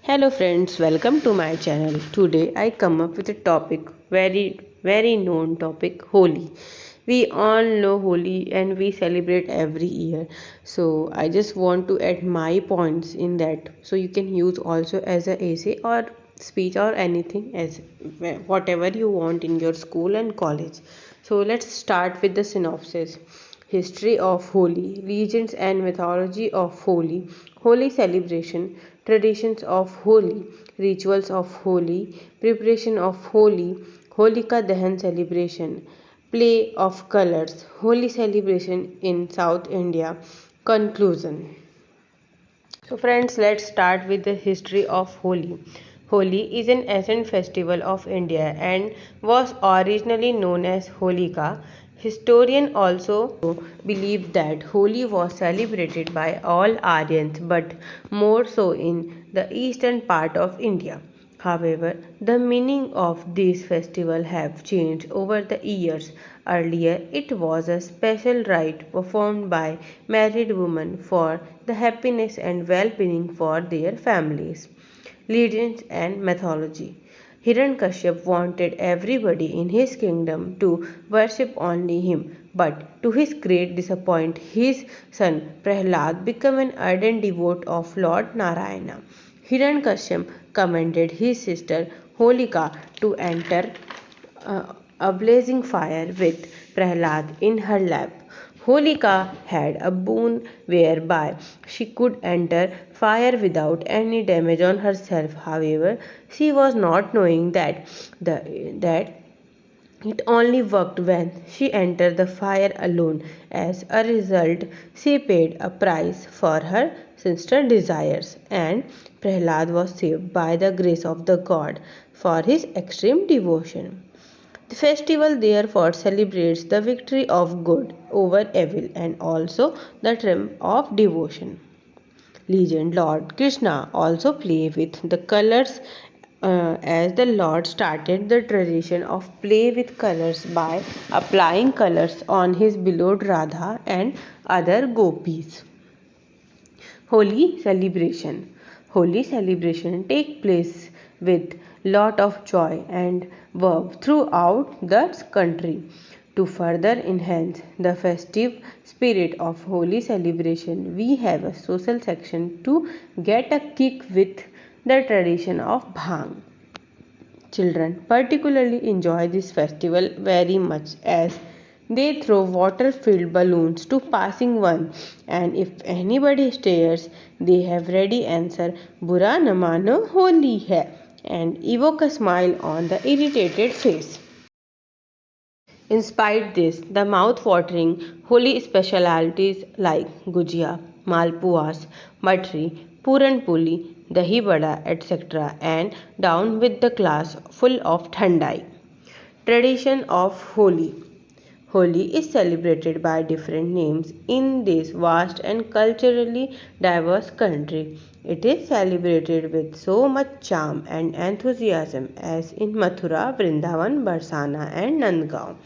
Hello friends, welcome to my channel. Today I come up with a topic, very known topic, Holi. We all know Holi and we celebrate every year. So I just want to add my points in that. So you can use also as a essay or speech or anything as whatever you want in your school and college. So let's start with the synopsis. History of Holi, legends and mythology of Holi, Holi celebration, traditions of Holi, rituals of Holi, preparation of Holi, Holika Dahan celebration, play of colors, Holi celebration in South India, conclusion. So, friends, let's start with the history of Holi. Holi is an ancient festival of India and was originally known as Holika. Historians also believe that Holi was celebrated by all Aryans but more so in the eastern part of India. However, the meaning of this festival have changed over the years. Earlier, it was a special rite performed by married women for the happiness and well-being for their families. Legends and mythology. Hiranyakashipu wanted everybody in his kingdom to worship only him, but to his great disappointment, his son Prahlad became an ardent devotee of Lord Narayana. Hiranyakashipu commanded his sister Holika to enter a blazing fire with Prahlad in her lap. Holika had a boon whereby she could enter fire without any damage on herself. However, she was not knowing that it only worked when she entered the fire alone. As a result, she paid a price for her sister's desires, and Prahlad was saved by the grace of the god for his extreme devotion. The festival therefore celebrates the victory of good over evil and also the triumph of devotion. Legend Lord Krishna also play with the colors as the Lord started the tradition of play with colors by applying colors on his beloved Radha and other gopis. Holi celebration. Holi celebration take place with lot of joy and verve throughout the country. To further enhance the festive spirit of Holi celebration, we have a social section to get a kick with the tradition of Bhang. Children particularly enjoy this festival very much as they throw water filled balloons to passing one, and if anybody stares, they have ready answer Bura na mano holi hai and evoke a smile on the irritated face. In spite this, the mouth-watering Holi specialities like gujia, malpuas, matri, puran puli, dahi bada, etc. and down with the class full of thandai. Tradition of Holi. Holi is celebrated by different names in this vast and culturally diverse country. It is celebrated with so much charm and enthusiasm as in Mathura, Vrindavan, Barsana, and Nandgaon,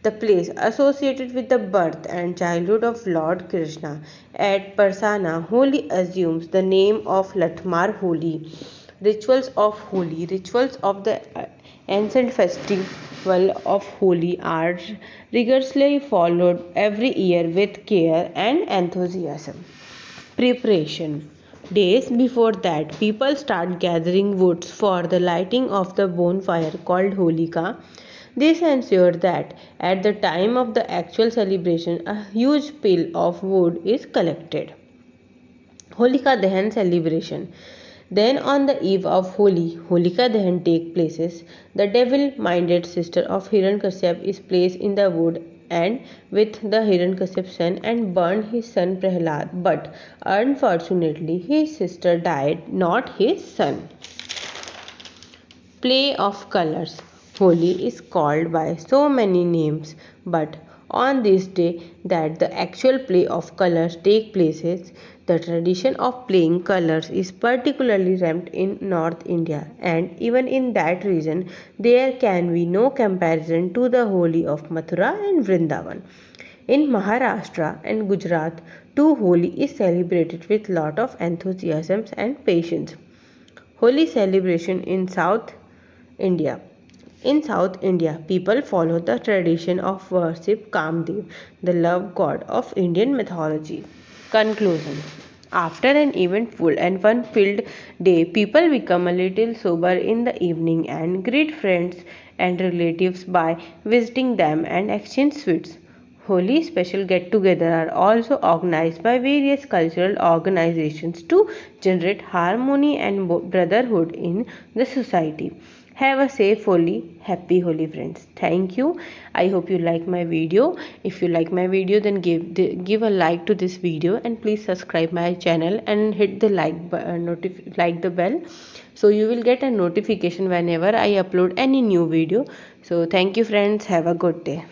the place associated with the birth and childhood of Lord Krishna. At Barsana, Holi assumes the name of Latmar Holi. Rituals of Holi. Rituals of the ancient festival of Holi are rigorously followed every year with care and enthusiasm. Preparation. Days before that, people start gathering woods for the lighting of the bonfire called Holika. This ensures that at the time of the actual celebration, a huge pile of wood is collected. Holika Dahan celebration. Then on the eve of Holi, Holika Dahan take places. The devil-minded sister of Hiranyakashipu is placed in the wood and with the Hiranyakashipu's son and burned his son Prahlad. But unfortunately, his sister died, not his son. Play of colors. Holi is called by so many names, but on this day that the actual play of colors take places, the tradition of playing colors is particularly rampant in North India, and even in that region, there can be no comparison to the Holi of Mathura and Vrindavan. In Maharashtra and Gujarat, too, Holi is celebrated with lot of enthusiasm and patience. Holi celebration in South India. In South India, people follow the tradition of worship Kamdev, the love god of Indian mythology. Conclusion. After an eventful and fun filled day, people become a little sober in the evening and greet friends and relatives by visiting them and exchange sweets. Holi special get together are also organized by various cultural organizations to generate harmony and brotherhood in the society. Have a safe Holi, happy Holi friends. Thank you. I hope you like my video. If you like my video, then give a like to this video and please subscribe my channel and hit the like the bell, so you will get a notification whenever I upload any new video. So thank you friends. Have a good day.